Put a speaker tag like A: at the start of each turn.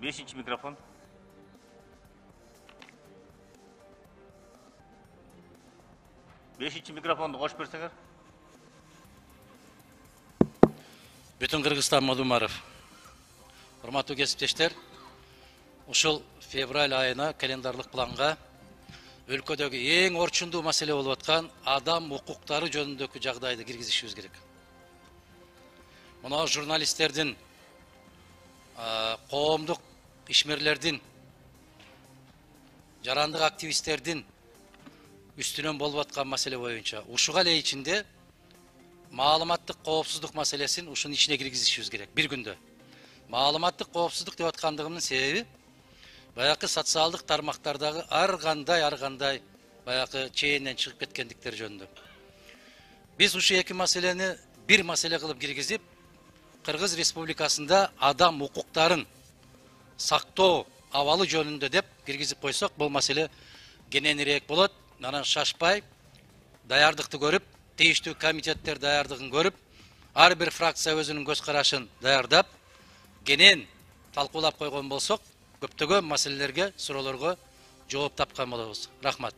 A: Beşinci mikrofon. Beşinci mikrofonu koş berseňer.
B: Bütün Kırgızstan Madumarov. Hormatly kesipteşler, uşul fevral ayına kalendarlık planga өлкөдөгү эң орчундуу маселе болуп аткан адам укуктары жөнүндөгү жагдайды киргизишибиз керек. Мына журналисттердин, коомдук ишмерлердин, жарандык активисттердин үстүнөн болуп аткан маселе боюнча ушуга эле ичинде маалыматтык коопсуздук маселесин ушунун ичине киргизишибиз керек бир күндө. Маалыматтык коопсуздук деп аткандыгымдын себеби баягы социалдык тармактардагы ар кандай баягы чейинен чыгып кеткендиктер жөнүндө. Биз ушу эки маселени бир маселе кылып киргизип, Кыргыз Республикасында адам укуктарын сактоо абалы жөнүндө деп киргизип койсок, бул маселе кененирээк болот. Анан шашпай, даярдыкты көрүп, тийиштүү комитеттер даярдыгын көрүп, ар бир фракция өзүнүн көз карашын даярдап, кенен талкуулап койгон болсок, көптөгөн маселелерге, суроолорго жооп тапкан болобуз. Рахмат.